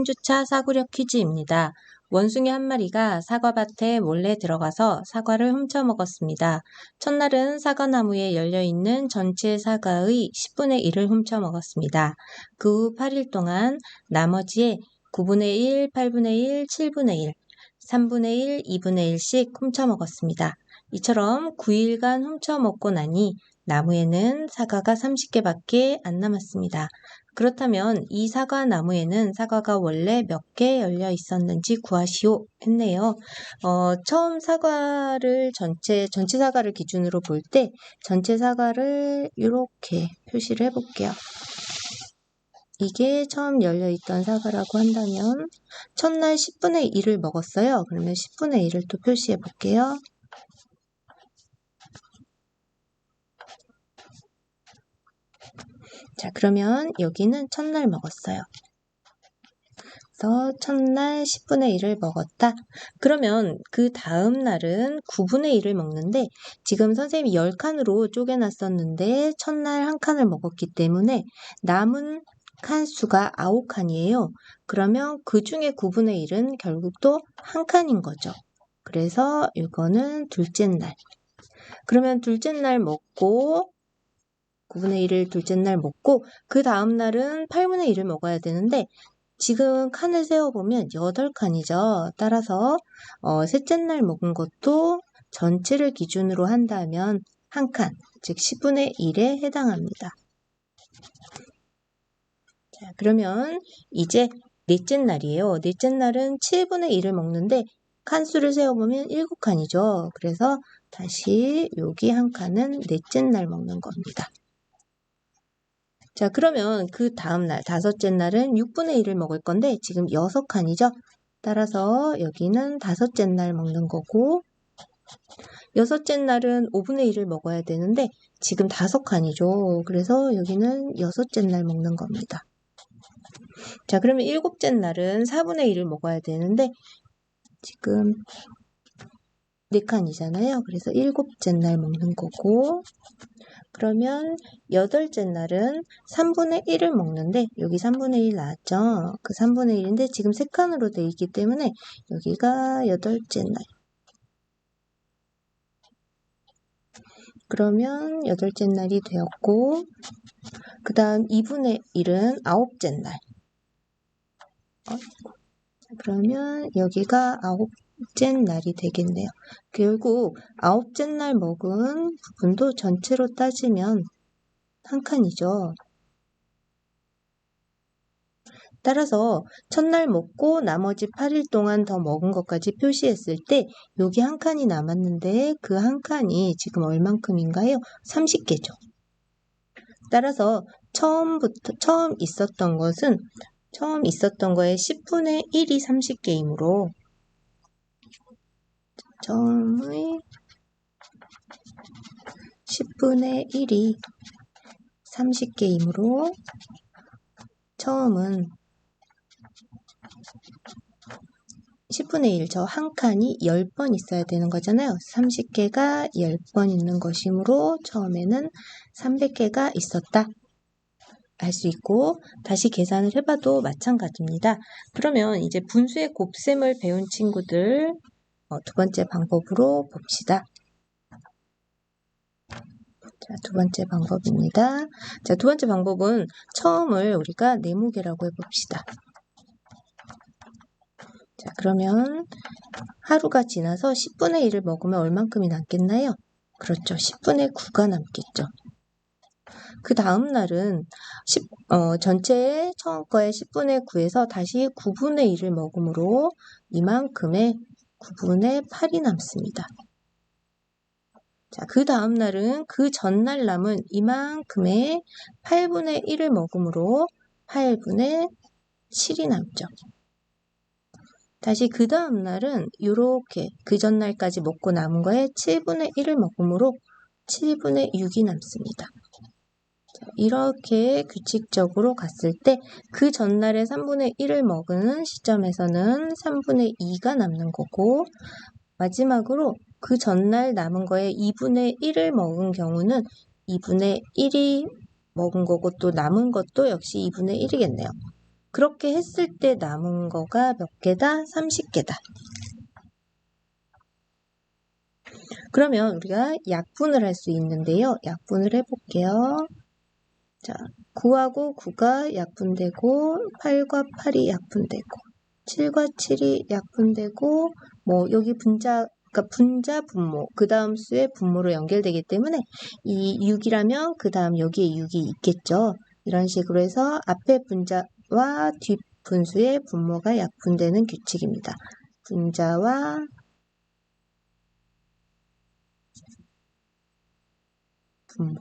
3주차 사고력 퀴즈입니다. 원숭이 한 마리가 사과밭에 몰래 들어가서 사과를 훔쳐 먹었습니다. 첫날은 사과나무에 열려있는 전체 사과의 10분의 1을 훔쳐 먹었습니다. 그 후 8일 동안 나머지의 9분의 1, 8분의 1, 7분의 1, 3분의 1, 2분의 1씩 훔쳐 먹었습니다. 이처럼 9일간 훔쳐 먹고 나니 나무에는 사과가 30개밖에 안 남았습니다. 그렇다면 이 사과 나무에는 사과가 원래 몇 개 열려 있었는지 구하시오 했네요. 처음 사과를 전체 사과를 기준으로 볼 때 전체 사과를 이렇게 표시를 해볼게요. 이게 처음 열려 있던 사과라고 한다면 첫날 10분의 1을 먹었어요. 그러면 10분의 1을 또 표시해 볼게요. 자, 그러면 여기는 첫날 먹었어요. 그래서 첫날 10분의 1을 먹었다. 그러면 그 다음 날은 9분의 1을 먹는데 지금 선생님이 10칸으로 쪼개놨었는데 첫날 한 칸을 먹었기 때문에 남은 칸수가 9칸이에요. 그러면 그 중에 9분의 1은 결국 또 한 칸인 거죠. 그래서 이거는 둘째 날. 그러면 둘째 날 먹고 9분의 1을 둘째 날 먹고 그 다음 날은 8분의 1을 먹어야 되는데 지금 칸을 세어보면 8칸이죠. 따라서 셋째 날 먹은 것도 전체를 기준으로 한다면 한 칸, 즉 10분의 1에 해당합니다. 자, 그러면 이제 넷째 날이에요. 넷째 날은 7분의 1을 먹는데 칸수를 세어보면 7칸이죠. 그래서 다시 여기 한 칸은 넷째 날 먹는 겁니다. 자, 그러면 그 다음 날, 다섯째 날은 6분의 1을 먹을 건데 지금 6칸이죠. 따라서 여기는 다섯째 날 먹는 거고 여섯째 날은 5분의 1을 먹어야 되는데 지금 5칸이죠. 그래서 여기는 여섯째 날 먹는 겁니다. 자, 그러면 일곱째 날은 4분의 1을 먹어야 되는데 지금 4칸이잖아요. 그래서 일곱째 날 먹는 거고 그러면 여덟째 날은 3분의 1을 먹는데 여기 3분의 1 나왔죠. 그 3분의 1인데 지금 3칸으로 되어 있기 때문에 여기가 여덟째 날. 그러면 여덟째 날이 되었고 그 다음 2분의 1은 아홉째 날. 그러면 여기가 아홉째 날이 되겠네요. 결국 아홉째 날 먹은 부분도 전체로 따지면 한 칸이죠. 따라서 첫날 먹고 나머지 8일 동안 더 먹은 것까지 표시했을 때 여기 한 칸이 남았는데 그 한 칸이 지금 얼만큼인가요? 30개죠. 따라서 처음 있었던 거의 10분의 1이 30개이므로 처음의 10분의 1이 30개이므로 처음은 10분의 1, 저 한 칸이 10번 있어야 되는 거잖아요. 30개가 10번 있는 것이므로 처음에는 300개가 있었다. 알 수 있고 다시 계산을 해봐도 마찬가지입니다. 그러면 이제 분수의 곱셈을 배운 친구들 두 번째 방법으로 봅시다. 자, 두 번째 방법입니다. 자, 두 번째 방법은 처음을 우리가 네모개라고 해봅시다. 자, 그러면 하루가 지나서 10분의 1을 먹으면 얼만큼이 남겠나요? 그렇죠. 10분의 9가 남겠죠. 그 다음 날은 전체의 처음 거의 10분의 9에서 다시 9분의 1을 먹으므로 이만큼의 9분의 8이 남습니다. 자, 그 다음 날은 그 전날 남은 이만큼의 8분의 1을 먹으므로 8분의 7이 남죠. 다시 그 다음 날은 이렇게 그 전날까지 먹고 남은 거에 7분의 1을 먹으므로 7분의 6이 남습니다. 자, 이렇게 규칙적으로 갔을 때 그 전날에 3분의 1을 먹은 시점에서는 3분의 2가 남는 거고 마지막으로 그 전날 남은 거에 2분의 1을 먹은 경우는 2분의 1이 먹은 거고 또 남은 것도 역시 2분의 1이겠네요. 그렇게 했을 때 남은 거가 몇 개다? 30개다. 그러면 우리가 약분을 할 수 있는데요. 약분을 해볼게요. 자, 9하고 9가 약분되고 8과 8이 약분되고 7과 7이 약분되고 뭐 여기 분자, 그러니까 분자 분모, 그 다음 수의 분모로 연결되기 때문에 이 6이라면 그 다음 여기에 6이 있겠죠. 이런 식으로 해서 앞에 분자와 뒷 분수의 분모가 약분되는 규칙입니다. 분자와 분모.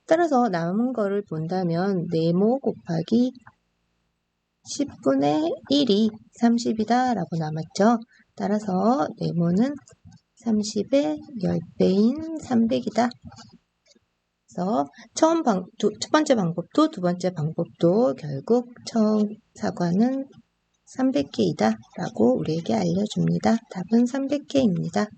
따라서 남은 거를 본다면 네모 곱하기 10분의 1이 30이다 라고 남았죠. 따라서 네모는 30의 10배인 300이다. 그래서 첫 번째 방법도 두 번째 방법도 결국 처음 사과는 300개이다 라고 우리에게 알려줍니다. 답은 300개입니다.